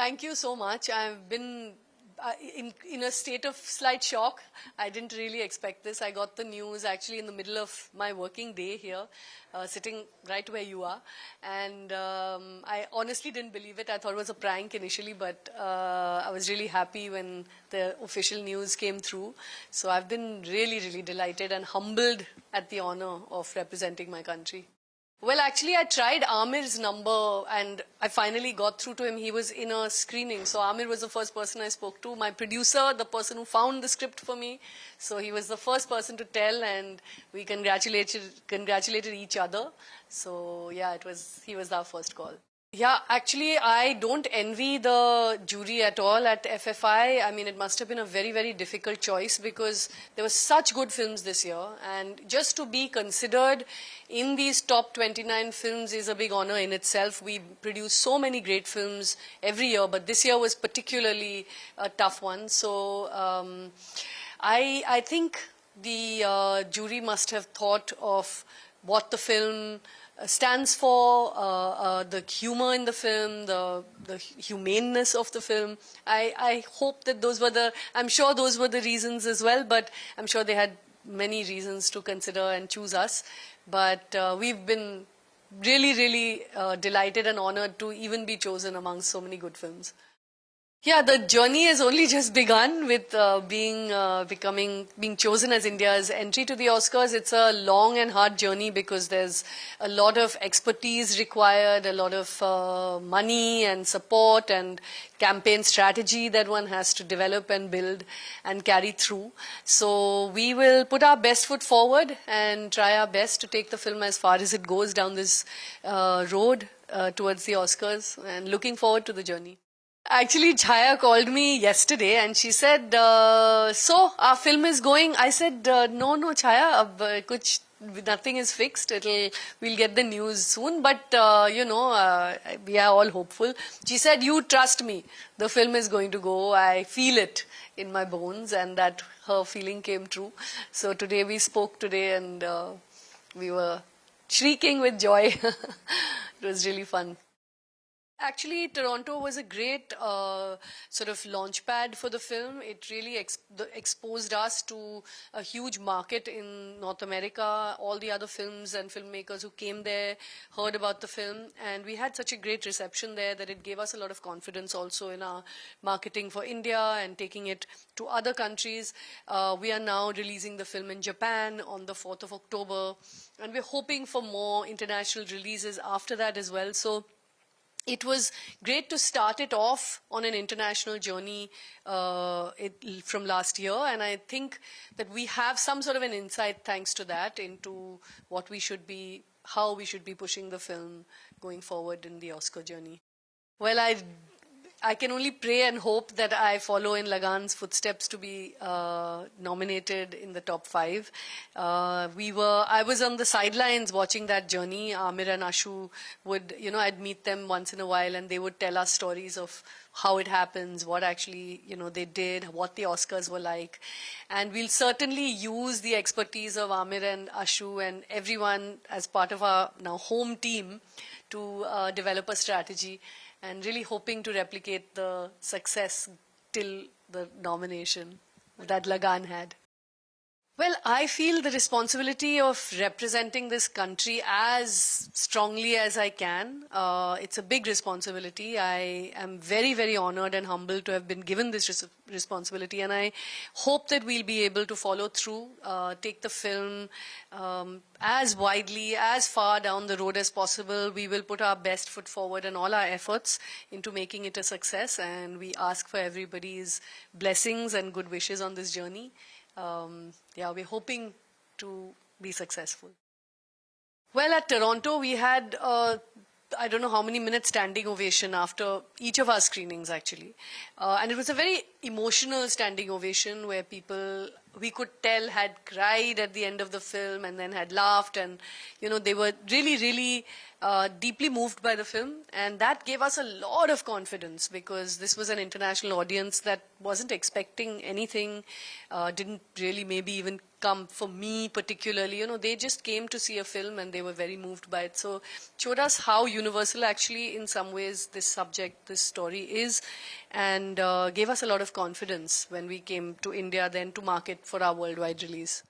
Thank you so much. I've been in a state of slight shock. I didn't really expect this. I got the news actually in the middle of my working day here, sitting right where you are. And I honestly didn't believe it. I thought it was a prank initially, but I was really happy when the official news came through. So I've been really, really delighted and humbled at the honor of representing my country. Well, actually, I tried Amir's number and I finally got through to him. He was in a screening. So Amir was the first person I spoke to. My producer, the person who found the script for me. So he was the first person to tell and we congratulated each other. So yeah, he was our first call. Yeah, actually, I don't envy the jury at all at FFI. I mean, it must have been a very, very difficult choice because there were such good films this year. And just to be considered in these top 29 films is a big honor in itself. We produce so many great films every year, but this year was particularly a tough one. So I think the jury must have thought of what the film stands for, the humor in the film, the humaneness of the film. I hope that I'm sure those were the reasons as well, but I'm sure they had many reasons to consider and choose us. But we've been really, really delighted and honored to even be chosen amongst so many good films. Yeah, the journey has only just begun with being chosen as India's entry to the Oscars. It's a long and hard journey because there's a lot of expertise required, a lot of money and support and campaign strategy that one has to develop and build and carry through. So we will put our best foot forward and try our best to take the film as far as it goes down this road towards the Oscars, and looking forward to the journey. Actually, Chaya called me yesterday and she said, so our film is going. I said, no, Chaya, nothing is fixed. We'll get the news soon. But, we are all hopeful. She said, you trust me. The film is going to go. I feel it in my bones, and that her feeling came true. So today we spoke and we were shrieking with joy. It was really fun. Actually, Toronto was a great sort of launch pad for the film. It really exposed us to a huge market in North America. All the other films and filmmakers who came there heard about the film. And we had such a great reception there that it gave us a lot of confidence also in our marketing for India and taking it to other countries. We are now releasing the film in Japan on the 4th of October. And we're hoping for more international releases after that as well. So it was great to start it off on an international journey from last year, and I think that we have some sort of an insight thanks to that into how we should be pushing the film going forward in the Oscar journey. Well, I can only pray and hope that I follow in Lagan's footsteps to be nominated in the top 5. I was on the sidelines watching that journey. Amir and Ashu I'd meet them once in a while and they would tell us stories of how it happens, what actually, they did, what the Oscars were like. And we'll certainly use the expertise of Amir and Ashu and everyone as part of our now home team to develop a strategy, and really hoping to replicate the success till the nomination that Lagan had. Well, I feel the responsibility of representing this country as strongly as I can. It's a big responsibility. I am very, very honored and humbled to have been given this responsibility, and I hope that we'll be able to follow through, take the film as widely, as far down the road as possible. We will put our best foot forward and all our efforts into making it a success, and we ask for everybody's blessings and good wishes on this journey. We're hoping to be successful. Well, at Toronto, we had, I don't know how many minutes standing ovation after each of our screenings, actually. And it was a very emotional standing ovation where people, we could tell, had cried at the end of the film and then had laughed. And, they were really, really deeply moved by the film, and that gave us a lot of confidence because this was an international audience that wasn't expecting anything, didn't really maybe even come for me particularly. You know, they just came to see a film and they were very moved by it. So showed us how universal actually in some ways this subject, this story is, and gave us a lot of confidence when we came to India then to market for our worldwide release.